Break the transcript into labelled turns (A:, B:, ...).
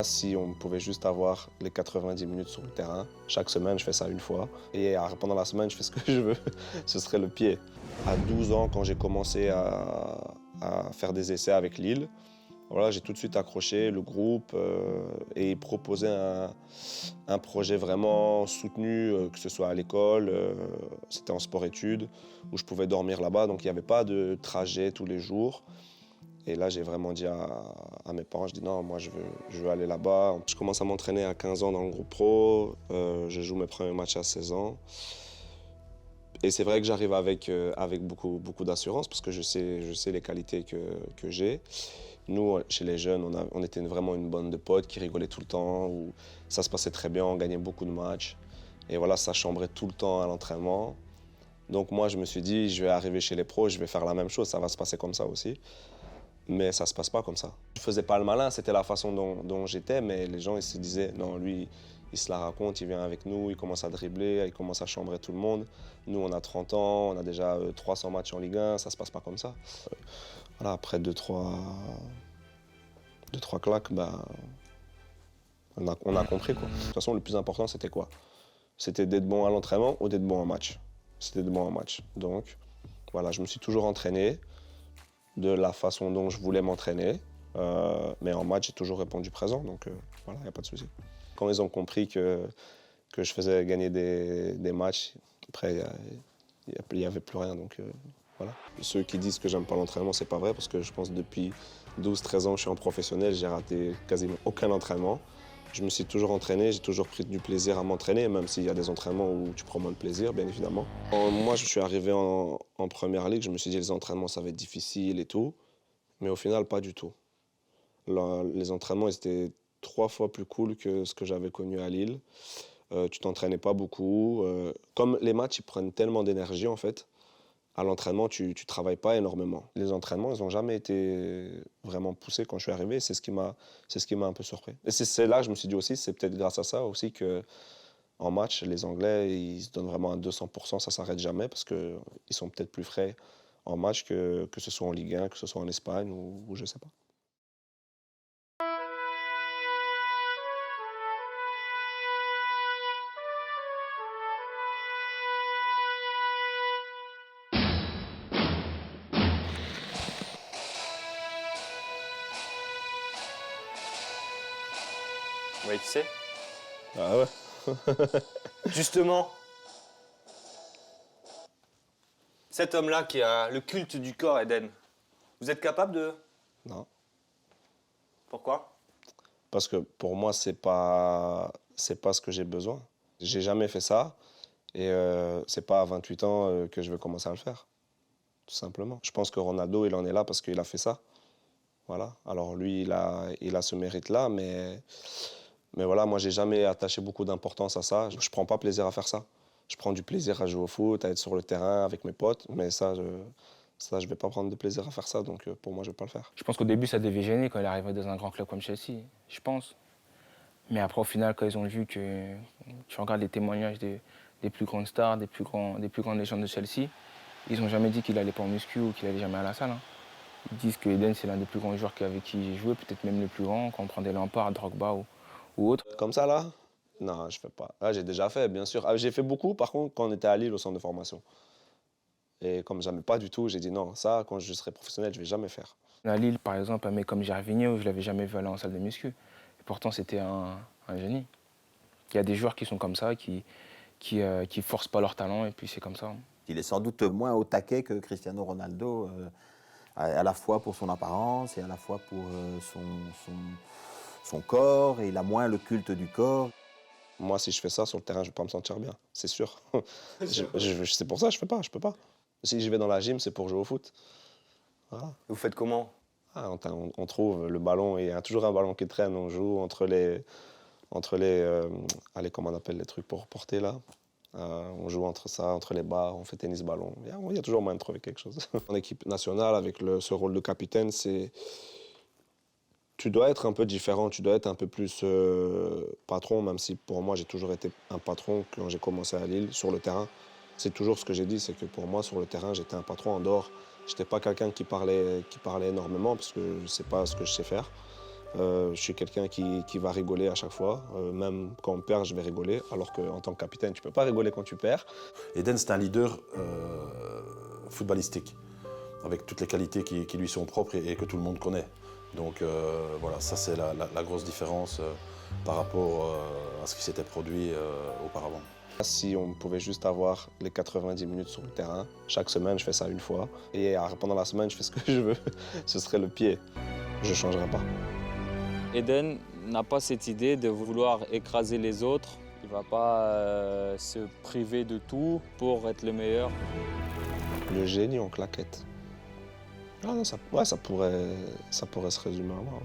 A: Si on pouvait juste avoir les 90 minutes sur le terrain, chaque semaine je fais ça une fois. Et pendant la semaine je fais ce que je veux, ce serait le pied. À 12 ans, quand j'ai commencé à faire des essais avec Lille, voilà, j'ai tout de suite accroché le groupe et proposé un projet vraiment soutenu, que ce soit à l'école, c'était en sport-études, où je pouvais dormir là-bas, donc il n'y avait pas de trajet tous les jours. Et là, j'ai vraiment dit à mes parents, je dis non, moi je veux aller là-bas. Je commence à m'entraîner à 15 ans dans le groupe pro, je joue mes premiers matchs à 16 ans. Et c'est vrai que j'arrive avec beaucoup d'assurance parce que je sais les qualités que j'ai. Nous, chez les jeunes, on était vraiment une bande de potes qui rigolaient tout le temps, où ça se passait très bien, on gagnait beaucoup de matchs. Et voilà, ça chambrait tout le temps à l'entraînement. Donc moi, je me suis dit, je vais arriver chez les pros, je vais faire la même chose, ça va se passer comme ça aussi. Mais ça se passe pas comme ça. Je faisais pas le malin, c'était la façon dont j'étais, mais les gens ils se disaient, non, lui, il se la raconte, il vient avec nous, il commence à dribbler, il commence à chambrer tout le monde. Nous, on a 30 ans, on a déjà 300 matchs en Ligue 1, ça se passe pas comme ça. Voilà, après 2-3 claques, bah, on a compris, quoi. De toute façon, le plus important, c'était quoi? C'était d'être bon à l'entraînement ou d'être bon en match. C'était d'être bon en match. Donc, voilà, je me suis toujours entraîné de la façon dont je voulais m'entraîner. Mais en match, j'ai toujours répondu présent, donc voilà, il n'y a pas de souci. Quand ils ont compris que je faisais gagner des matchs, après, il n'y avait plus rien, donc voilà. Ceux qui disent que j'aime pas l'entraînement, c'est pas vrai, parce que je pense que depuis 12-13 ans que je suis en professionnel, j'ai raté quasiment aucun entraînement. Je me suis toujours entraîné, j'ai toujours pris du plaisir à m'entraîner, même s'il y a des entraînements où tu prends moins de plaisir, bien évidemment. Moi, je suis arrivé en première ligue, je me suis dit les entraînements, ça va être difficile et tout, mais au final, pas du tout. Les entraînements, ils étaient 3 fois plus cool que ce que j'avais connu à Lille. Tu t'entraînais pas beaucoup. Comme les matchs, ils prennent tellement d'énergie, en fait, à l'entraînement, tu travailles pas énormément. Les entraînements, ils n'ont jamais été vraiment poussés quand je suis arrivé. C'est ce qui m'a un peu surpris. Et c'est là que je me suis dit aussi, c'est peut-être grâce à ça aussi que en match, les Anglais, ils se donnent vraiment à 200%, ça s'arrête jamais parce qu'ils sont peut-être plus frais en match que ce soit en Ligue 1, que ce soit en Espagne ou je sais pas.
B: Oui, qui c'est?
A: Ah ouais.
B: Justement, cet homme-là qui a le culte du corps, Eden, vous êtes capable de...
A: Non.
B: Pourquoi?
A: Parce que pour moi, c'est pas ce que j'ai besoin. J'ai jamais fait ça et c'est pas à 28 ans que je vais commencer à le faire, tout simplement. Je pense que Ronaldo, il en est là parce qu'il a fait ça. Voilà. Alors lui, il a ce mérite-là, mais voilà, moi, j'ai jamais attaché beaucoup d'importance à ça. Je prends pas plaisir à faire ça. Je prends du plaisir à jouer au foot, à être sur le terrain avec mes potes, mais ça, je vais pas prendre de plaisir à faire ça, donc pour moi, je vais pas le faire.
C: Je pense qu'au début, ça devait gêner quand il arrivait dans un grand club comme Chelsea, je pense. Mais après, au final, quand ils ont vu que tu regardes les témoignages des plus grandes stars, des plus grandes légendes de Chelsea, ils n'ont jamais dit qu'il allait pas en muscu ou qu'il allait jamais à la salle. Hein. Ils disent que Eden, c'est l'un des plus grands joueurs avec qui j'ai joué, peut-être même le plus grand, quand on prend des Lampard, Drogba ou autre.
A: Comme ça, là? Non, je fais pas. Là, j'ai déjà fait, bien sûr. Ah, j'ai fait beaucoup, par contre, quand on était à Lille, au centre de formation. Et comme j'aimais pas du tout, j'ai dit non, ça, quand je serai professionnel, je vais jamais faire.
C: À Lille, par exemple, un mec comme Gervinho, je l'avais jamais vu aller en salle de muscu. Et pourtant, c'était un génie. Il y a des joueurs qui sont comme ça, qui forcent pas leur talent, et puis c'est comme ça.
D: Il est sans doute moins au taquet que Cristiano Ronaldo, à la fois pour son apparence et à la fois pour son corps, et il a moins le culte du corps.
A: Moi, si je fais ça sur le terrain, je vais pas me sentir bien, c'est sûr. C'est pour ça que je peux pas. Si je vais dans la gym, c'est pour jouer au foot. Voilà.
B: Vous faites comment?
A: Ah, on trouve le ballon, et il y a toujours un ballon qui traîne, on joue allez, comment on appelle les trucs pour porter là? On joue entre ça, entre les barres, on fait tennis-ballon. Il y a toujours moyen de trouver quelque chose. En équipe nationale, avec ce rôle de capitaine, tu dois être un peu différent, tu dois être un peu plus patron, même si pour moi, j'ai toujours été un patron quand j'ai commencé à Lille, sur le terrain. C'est toujours ce que j'ai dit, c'est que pour moi, sur le terrain, j'étais un patron en dehors. Je n'étais pas quelqu'un qui parlait énormément, parce que je ne sais pas ce que je sais faire. Je suis quelqu'un qui va rigoler à chaque fois. Même quand on perd, je vais rigoler. Alors qu'en tant que capitaine, tu ne peux pas rigoler quand tu perds.
E: Eden, c'est un leader footballistique, avec toutes les qualités qui lui sont propres et que tout le monde connaît. Donc voilà, ça c'est la grosse différence par rapport à ce qui s'était produit auparavant.
A: Si on pouvait juste avoir les 90 minutes sur le terrain, chaque semaine je fais ça une fois. Et pendant la semaine je fais ce que je veux, ce serait le pied. Je ne changerai pas.
F: Eden n'a pas cette idée de vouloir écraser les autres. Il ne va pas se priver de tout pour être le meilleur.
A: Le génie en claquette. Ah non, ça pourrait se résumer à moi.